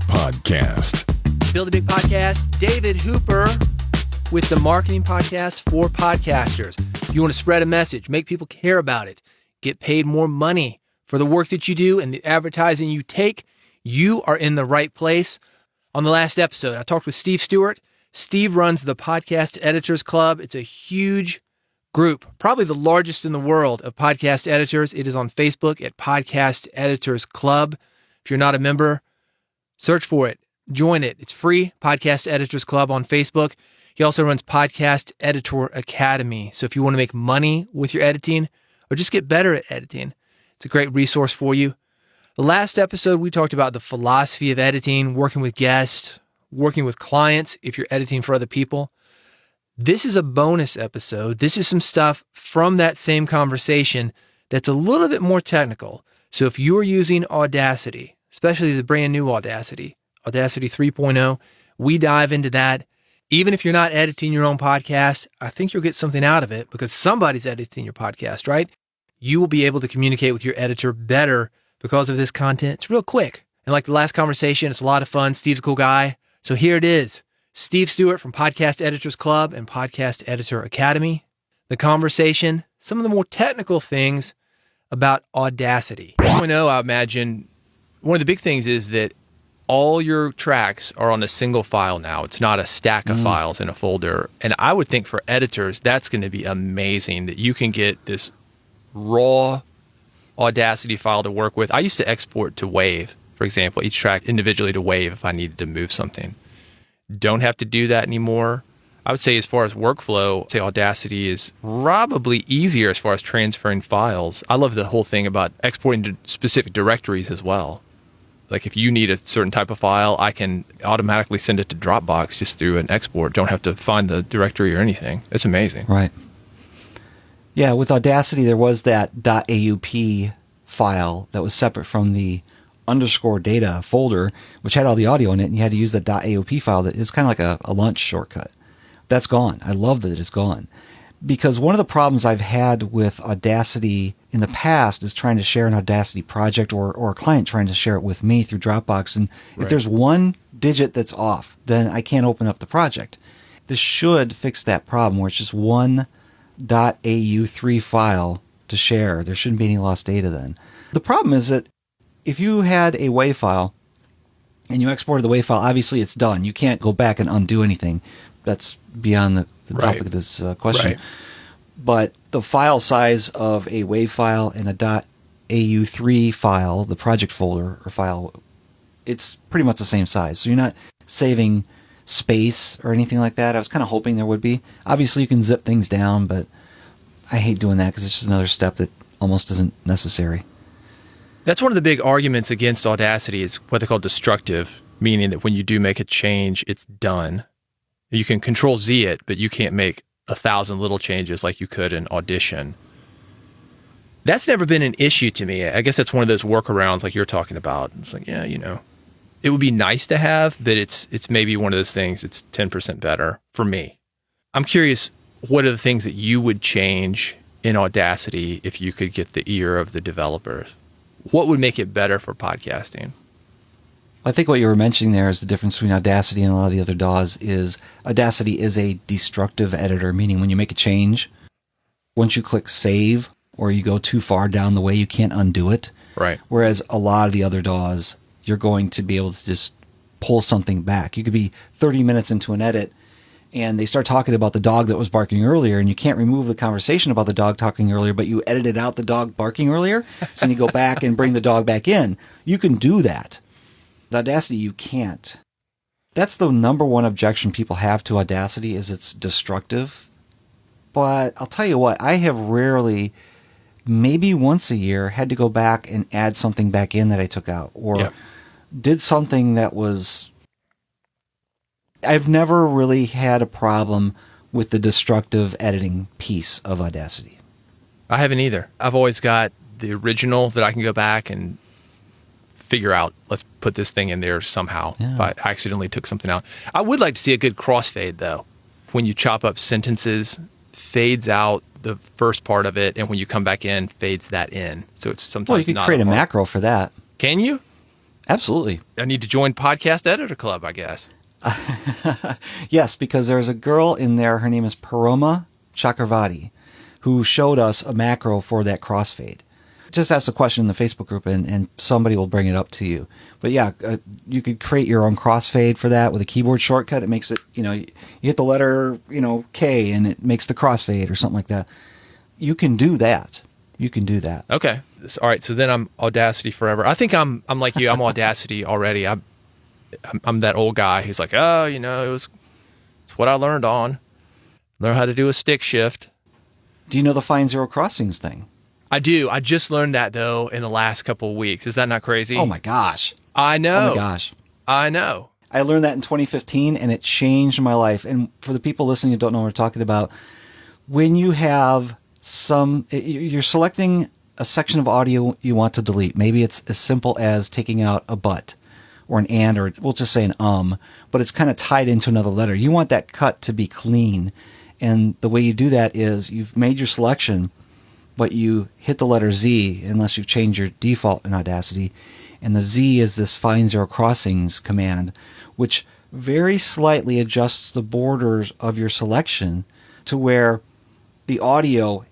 Podcast. Build a Big Podcast. David Hooper with the Marketing Podcast for Podcasters. If you want to spread a message, make people care about it, get paid more money for the work that you do and the advertising you take, you are in the right place. On the last episode, I talked with Steve Stewart. Steve runs the Podcast Editors Club. It's a huge group, probably the largest in the world of podcast editors. It is on Facebook at Podcast Editors Club. If you're not a member, search for it. Join it. It's free, Podcast Editors Club on Facebook. He also runs Podcast Editor Academy. So if you want to make money with your editing or just get better at editing, it's a great resource for you. The last episode, we talked about the philosophy of editing, working with guests, working with clients if you're editing for other people. This is a bonus episode. This is some stuff from that same conversation that's a little bit more technical. So if you're using Audacity, especially the brand new Audacity 3.0, we dive into that. Even if you're not editing your own podcast, I think you'll get something out of it because somebody's editing your podcast, right? You will be able to communicate with your editor better because of this content. It's real quick. And like the last conversation, it's a lot of fun. Steve's a cool guy. So here it is. Steve Stewart from Podcast Editors Club and Podcast Editor Academy. The conversation, some of the more technical things about Audacity. 3.0, I imagine, one of the big things is that all your tracks are on a single file now. It's not a stack of files in a folder. And I would think for editors, that's going to be amazing that you can get this raw Audacity file to work with. I used to export to Wave, for example, each track individually to Wave if I needed to move something. Don't have to do that anymore. I would say as far as workflow, say Audacity is probably easier as far as transferring files. I love the whole thing about exporting to specific directories as well. Like if you need a certain type of file, I can automatically send it to Dropbox just through an export. Don't have to find the directory or anything. It's amazing. Right. Yeah, with Audacity, there was that .aup file that was separate from the _data folder, which had all the audio in it, and you had to use that .aup file that is kind of like a lunch shortcut. That's gone. I love that it's gone. Because one of the problems I've had with Audacity in the past is trying to share an Audacity project or a client trying to share it with me through Dropbox. And if there's one digit that's off, then I can't open up the project. This should fix that problem where it's just one .au3 file to share. There shouldn't be any lost data then. The problem is that if you had a WAV file and you exported the WAV file, obviously it's done. You can't go back and undo anything. That's beyond the topic of this question. Right. But the file size of a WAV file and a .au3 file, the project folder or file, it's pretty much the same size. So you're not saving space or anything like that. I was kind of hoping there would be. Obviously, you can zip things down, but I hate doing that because it's just another step that almost isn't necessary. That's one of the big arguments against Audacity is what they call destructive, meaning that when you do make a change, it's done. You can Control-Z it, but you can't make 1,000 little changes like you could in Audition. That's never been an issue to me. I guess that's one of those workarounds like you're talking about. It's like, yeah, it would be nice to have, but it's maybe one of those things that's 10% better for me. I'm curious, what are the things that you would change in Audacity if you could get the ear of the developers? What would make it better for podcasting? I think what you were mentioning there is the difference between Audacity and a lot of the other DAWs is Audacity is a destructive editor, meaning when you make a change, once you click save or you go too far down the way, you can't undo it. Right. Whereas a lot of the other DAWs, you're going to be able to just pull something back. You could be 30 minutes into an edit and they start talking about the dog that was barking earlier, and you can't remove the conversation about the dog talking earlier, but you edited out the dog barking earlier, so you go back and bring the dog back in. You can do that. With Audacity, you can't. That's the number one objection people have to Audacity is it's destructive. But I'll tell you what, I have rarely, maybe once a year, had to go back and add something back in that I took out, or did something that was... I've never really had a problem with the destructive editing piece of Audacity. I haven't either. I've always got the original that I can go back and figure out, let's put this thing in there somehow if I accidentally took something out. I would like to see a good crossfade, though. When you chop up sentences, fades out the first part of it, and when you come back in, fades that in. So it's sometimes well, you can create a macro for that. Can you? Absolutely. I need to join Podcast Editor Club, I guess. Yes, because there's a girl in there, her name is Paroma Chakravarti, who showed us a macro for that crossfade. Just ask the question in the Facebook group and somebody will bring it up to you. But yeah, you could create your own crossfade for that with a keyboard shortcut. It makes it, you hit the letter, K and it makes the crossfade or something like that. You can do that. Okay. All right. So then I'm Audacity forever. I think I'm like you. I'm Audacity already. I'm that old guy who's like, it's what I learned on. Learn how to do a stick shift. Do you know the Find Zero Crossings thing? I do. I just learned that, though, in the last couple of weeks. Is that not crazy? Oh, my gosh. I know. Oh, my gosh. I know. I learned that in 2015, and it changed my life. And for the people listening who don't know what we're talking about, when you have you're selecting a section of audio you want to delete. Maybe it's as simple as taking out a but or an and, or we'll just say an but it's kind of tied into another letter. You want that cut to be clean. And the way you do that is you've made your selection, but you hit the letter Z unless you've changed your default in Audacity. And the Z is this Find Zero Crossings command, which very slightly adjusts the borders of your selection to where the audio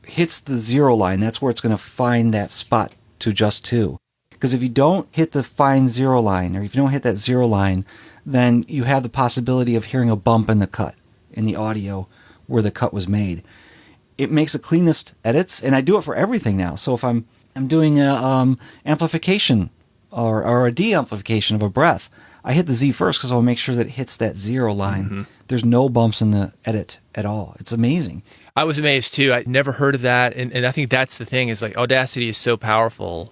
hits the zero line. That's where it's going to find that spot to adjust to. Because if you don't hit the Find Zero line, or if you don't hit that zero line, then you have the possibility of hearing a bump in the cut, in the audio where the cut was made. It makes the cleanest edits, and I do it for everything now. So if I'm doing a amplification or a de-amplification of a breath, I hit the Z first because I want to make sure that it hits that zero line. Mm-hmm. There's no bumps in the edit at all. It's amazing. I was amazed too. I never heard of that, and I think that's the thing is like Audacity is so powerful,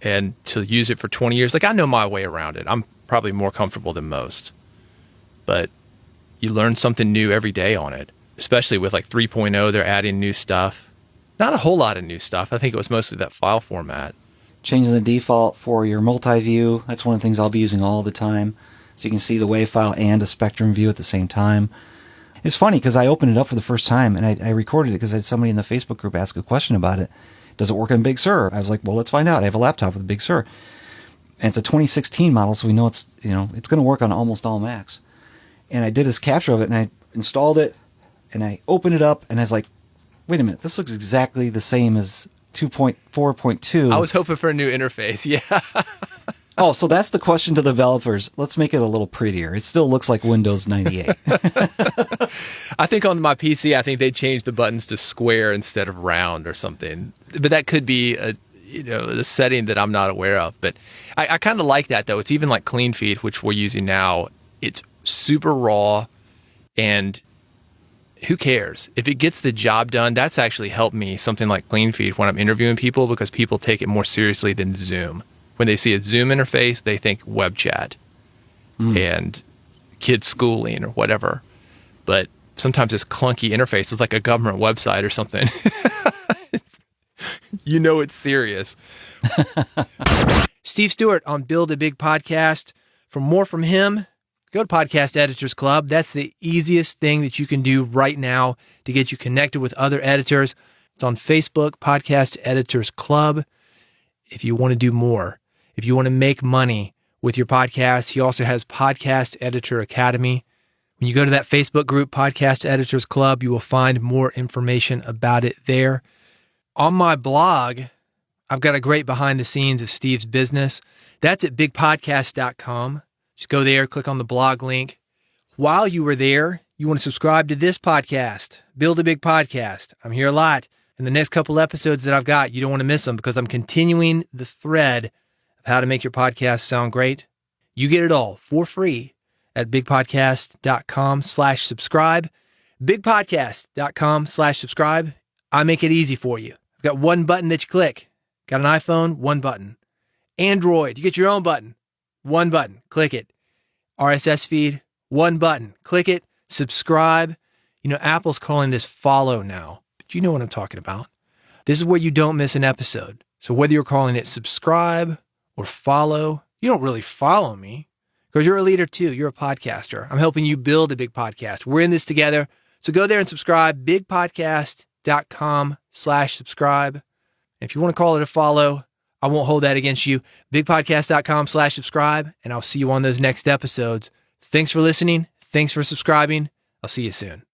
and to use it for 20 years, like I know my way around it. I'm probably more comfortable than most, but you learn something new every day on it. Especially with like 3.0, they're adding new stuff. Not a whole lot of new stuff. I think it was mostly that file format. Changing the default for your multi-view. That's one of the things I'll be using all the time. So you can see the WAV file and a spectrum view at the same time. It's funny because I opened it up for the first time and I recorded it because I had somebody in the Facebook group ask a question about it. Does it work on Big Sur? I was like, well, let's find out. I have a laptop with a Big Sur. And it's a 2016 model, so we know it's going to work on almost all Macs. And I did this capture of it and I installed it. And I opened it up, and I was like, wait a minute, this looks exactly the same as 2.4.2. I was hoping for a new interface, yeah. Oh, so that's the question to the developers. Let's make it a little prettier. It still looks like Windows 98. I think on my PC, I think they changed the buttons to square instead of round or something. But that could be a setting that I'm not aware of. But I kind of like that, though. It's even like Clean Feed, which we're using now. It's super raw, and who cares? If it gets the job done, that's actually helped me, something like Clean Feed, when I'm interviewing people, because people take it more seriously than Zoom. When they see a Zoom interface, they think web chat and kids schooling or whatever. But sometimes this clunky interface is like a government website or something. It's serious. Steve Stewart on Build a Big Podcast. For more from him, go to Podcast Editors Club. That's the easiest thing that you can do right now to get you connected with other editors. It's on Facebook, Podcast Editors Club. If you want to do more, if you want to make money with your podcast, he also has Podcast Editor Academy. When you go to that Facebook group, Podcast Editors Club, you will find more information about it there. On my blog, I've got a great behind the scenes of Steve's business. That's at bigpodcast.com. Just go there, click on the blog link. While you were there, you want to subscribe to this podcast, Build a Big Podcast. I'm here a lot. And the next couple episodes that I've got, you don't want to miss them because I'm continuing the thread of how to make your podcast sound great. You get it all for free at bigpodcast.com/subscribe. Bigpodcast.com/subscribe. I make it easy for you. I've got one button that you click. Got an iPhone, one button. Android, you get your own button. One button, click it. RSS feed, one button, click it. Subscribe. Apple's calling this follow now, but you know what I'm talking about. This is where you don't miss an episode. So whether you're calling it subscribe or follow, you don't really follow me because you're a leader too. You're a podcaster. I'm helping you build a big podcast. We're in this together. So go there and subscribe, bigpodcast.com/subscribe. If you want to call it a follow, I won't hold that against you. bigpodcast.com/subscribe, and I'll see you on those next episodes. Thanks for listening. Thanks for subscribing. I'll see you soon.